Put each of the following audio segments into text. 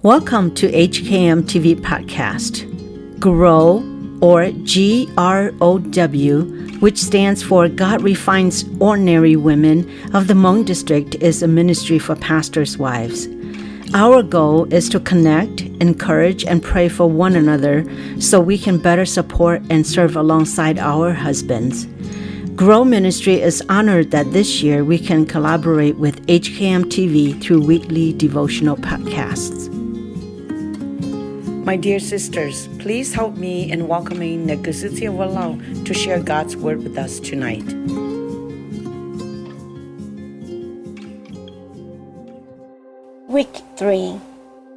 Welcome to HKM TV Podcast. GROW, or GROW, which stands for God Refines Ordinary Women of the Hmong District, is a ministry for pastors' wives. Our goal is to connect, encourage, and pray for one another so we can better support and serve alongside our husbands. GROW Ministry is honored that this year we can collaborate with HKM TV through weekly devotional podcasts. My dear sisters, please help me in welcoming Negusutia Walau to share God's Word with us tonight. Week 3.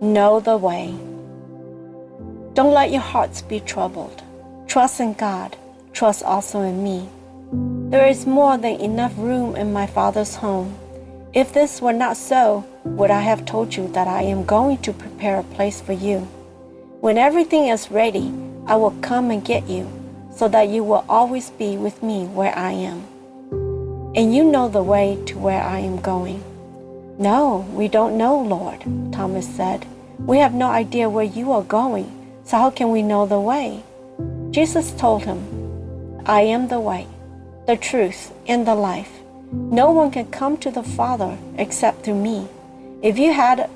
Know the way. Don't let your hearts be troubled. Trust in God. Trust also in me. There is more than enough room in my Father's home. If this were not so, would I have told you that I am going to prepare a place for you? When everything is ready, I will come and get you, so that you will always be with me where I am. And you know the way to where I am going. No, we don't know, Lord, Thomas said. We have no idea where you are going, so how can we know the way? Jesus told him, I am the way, the truth, and the life. No one can come to the Father except through me. If you had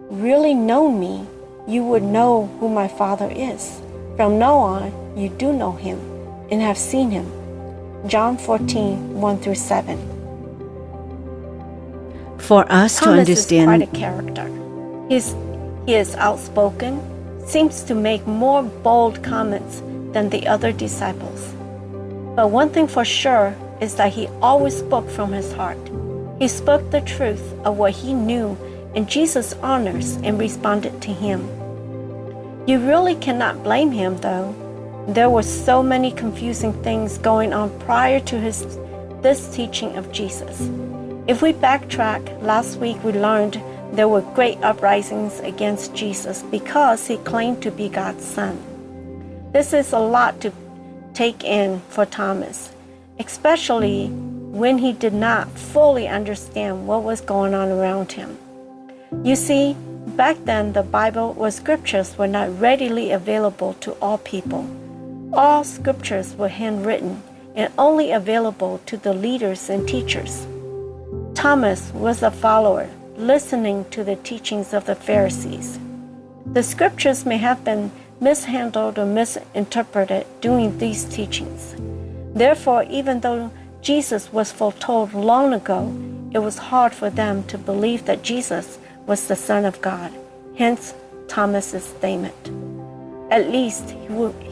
really known me, you would know who my Father is. From now on, you do know him and have seen him. John 14:1-7. For us to Thomas understand, is quite a character. He is outspoken, seems to make more bold comments than the other disciples. But one thing for sure is that he always spoke from his heart. He spoke the truth of what he knew, and Jesus honors and responded to him. You really cannot blame him, though. There were so many confusing things going on prior to this teaching of Jesus. If we backtrack, last week we learned there were great uprisings against Jesus because he claimed to be God's son. This is a lot to take in for Thomas, especially when he did not fully understand what was going on around him. You see, back then the Bible or scriptures were not readily available to all people. All scriptures were handwritten and only available to the leaders and teachers. Thomas was a follower, listening to the teachings of the Pharisees. The scriptures may have been mishandled or misinterpreted during these teachings. Therefore, even though Jesus was foretold long ago, it was hard for them to believe that Jesus was the Son of God. Hence, Thomas's statement. At least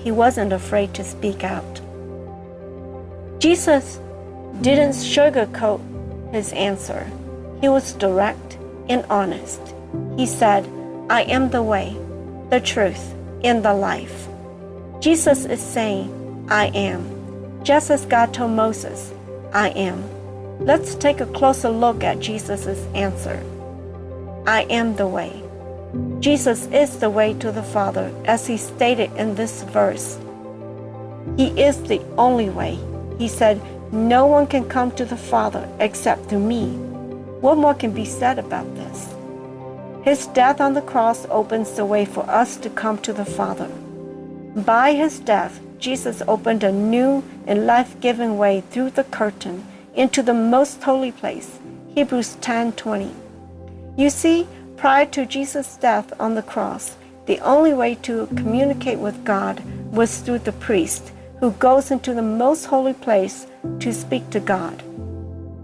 he wasn't afraid to speak out. Jesus didn't sugarcoat his answer. He was direct and honest. He said, I am the way, the truth, and the life. Jesus is saying, I am. Just as God told Moses, I am. Let's take a closer look at Jesus' answer. I am the way. Jesus is the way to the Father, as he stated in this verse. He is the only way. He said, no one can come to the Father except through me. What more can be said about this? His death on the cross opens the way for us to come to the Father. By his death, Jesus opened a new and life-giving way through the curtain into the most holy place. Hebrews 10:20. You see, prior to Jesus' death on the cross, the only way to communicate with God was through the priest, who goes into the most holy place to speak to God.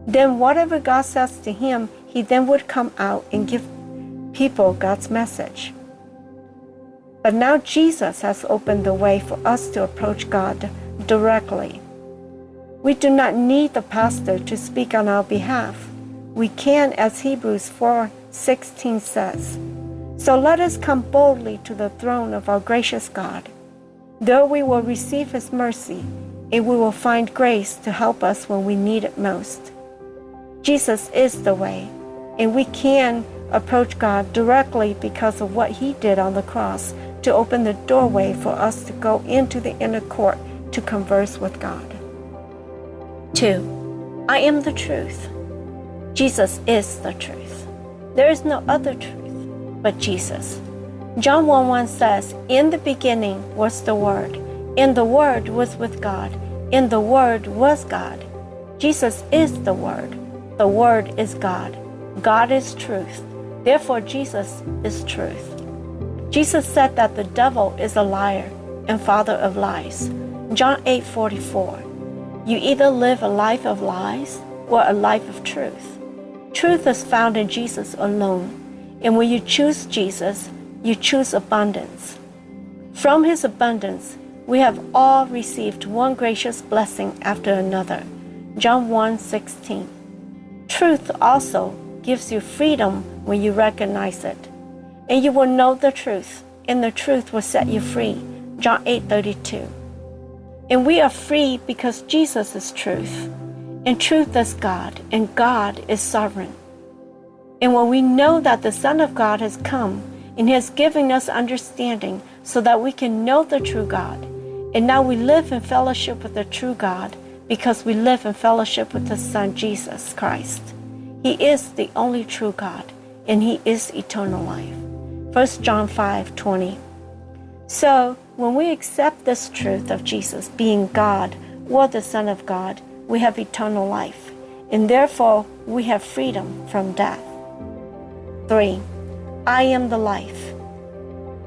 Then whatever God says to him, he then would come out and give people God's message. But now Jesus has opened the way for us to approach God directly. We do not need the pastor to speak on our behalf. We can, as Hebrews 4:16 says. So let us come boldly to the throne of our gracious God. There we will receive his mercy, and we will find grace to help us when we need it most. Jesus is the way, and we can approach God directly because of what he did on the cross to open the doorway for us to go into the inner court to converse with God. 2. I am the truth. Jesus is the truth. There is no other truth but Jesus. John 1:1 says, "In the beginning was the Word, and the Word was with God, and the Word was God." Jesus is the Word. The Word is God. God is truth. Therefore, Jesus is truth. Jesus said that the devil is a liar and father of lies. John 8:44. You either live a life of lies or a life of truth. Truth is found in Jesus alone. And when you choose Jesus, you choose abundance. From his abundance, we have all received one gracious blessing after another. John 1:16. Truth also gives you freedom when you recognize it. And you will know the truth, and the truth will set you free. John 8:32. And we are free because Jesus is truth. And truth is God, and God is sovereign. And when we know that the Son of God has come and has given us understanding so that we can know the true God, and now we live in fellowship with the true God because we live in fellowship with His Son, Jesus Christ. He is the only true God, and He is eternal life. 1 John 5:20. So, when we accept this truth of Jesus being God or the Son of God, we have eternal life, and therefore we have freedom from death. 3. I am the life.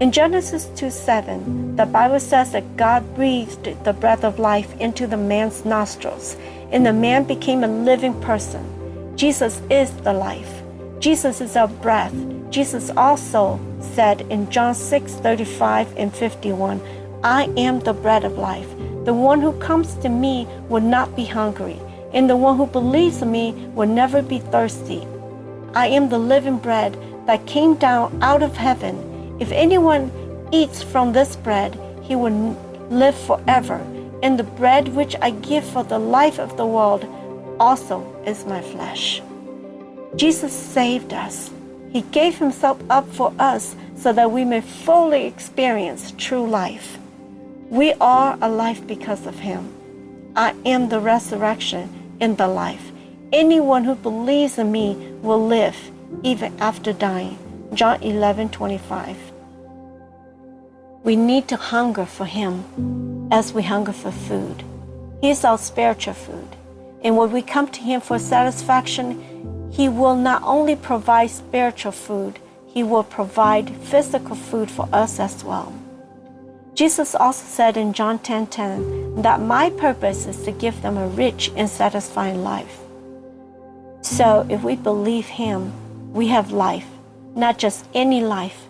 In Genesis 2:7, the Bible says that God breathed the breath of life into the man's nostrils, and the man became a living person. Jesus is the life. Jesus is our breath. Jesus also said in John 6:35 and 51, I am the bread of life. The one who comes to me will not be hungry, and the one who believes in me will never be thirsty. I am the living bread that came down out of heaven. If anyone eats from this bread, he will live forever. And the bread which I give for the life of the world also is my flesh. Jesus saved us. He gave himself up for us so that we may fully experience true life. We are alive because of him. I am the resurrection and the life. Anyone who believes in me will live even after dying. John 11:25. We need to hunger for him as we hunger for food. He is our spiritual food. And when we come to him for satisfaction, he will not only provide spiritual food, he will provide physical food for us as well. Jesus also said in John 10:10 that my purpose is to give them a rich and satisfying life. So if we believe him, we have life, not just any life,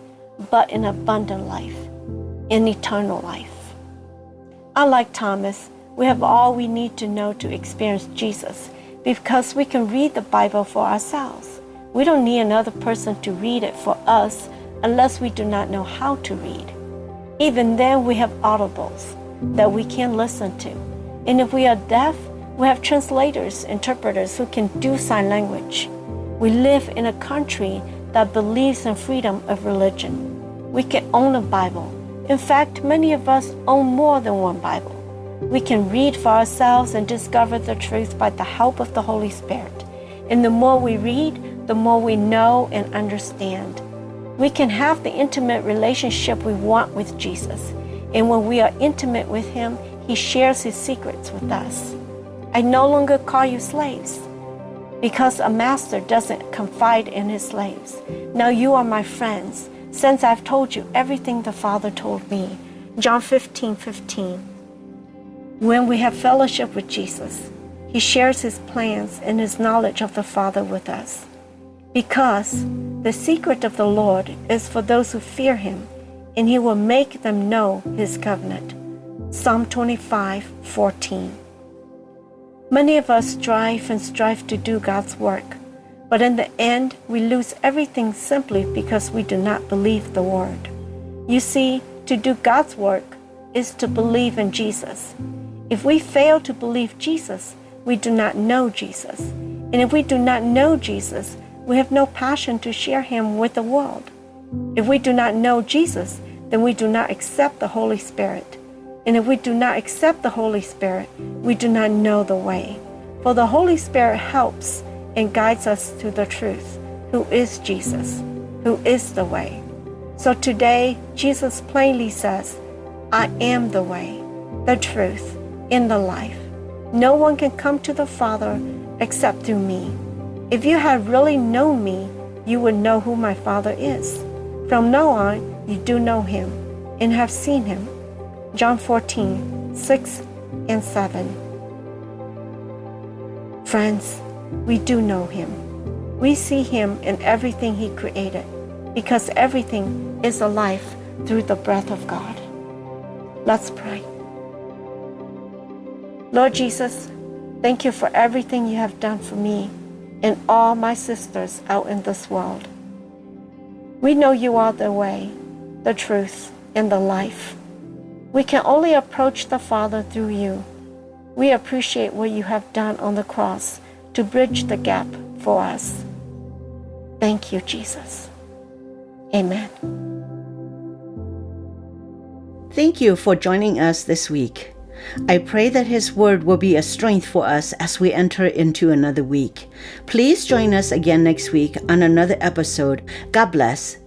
but an abundant life, an eternal life. Unlike Thomas, we have all we need to know to experience Jesus because we can read the Bible for ourselves. We don't need another person to read it for us unless we do not know how to read. Even then, we have audibles that we can listen to. And if we are deaf, we have translators, interpreters who can do sign language. We live in a country that believes in freedom of religion. We can own a Bible. In fact, many of us own more than one Bible. We can read for ourselves and discover the truth by the help of the Holy Spirit. And the more we read, the more we know and understand. We can have the intimate relationship we want with Jesus. And when we are intimate with him, he shares his secrets with us. I no longer call you slaves because a master doesn't confide in his slaves. Now you are my friends, since I've told you everything the Father told me. John 15:15. When we have fellowship with Jesus, he shares his plans and his knowledge of the Father with us. Because the secret of the Lord is for those who fear him, and he will make them know his covenant. Psalm 25:14. Many of us strive to do God's work, but in the end, we lose everything simply because we do not believe the word. You see, to do God's work is to believe in Jesus. If we fail to believe Jesus, we do not know Jesus. And if we do not know Jesus, we have no passion to share him with the world. If we do not know Jesus, then we do not accept the Holy Spirit. And if we do not accept the Holy Spirit, we do not know the way. For the Holy Spirit helps and guides us to the truth, who is Jesus, who is the way. So today, Jesus plainly says, I am the way, the truth, and the life. No one can come to the Father except through me. If you had really known me, you would know who my Father is. From now on, you do know him and have seen him. John 14:6 and 7. Friends, we do know him. We see him in everything he created, because everything is alive through the breath of God. Let's pray. Lord Jesus, thank you for everything you have done for me and all my sisters out in this world. We know you are the way, the truth, and the life. We can only approach the Father through you. We appreciate what you have done on the cross to bridge the gap for us. Thank you, Jesus. Amen. Thank you for joining us this week. I pray that His Word will be a strength for us as we enter into another week. Please join us again next week on another episode. God bless.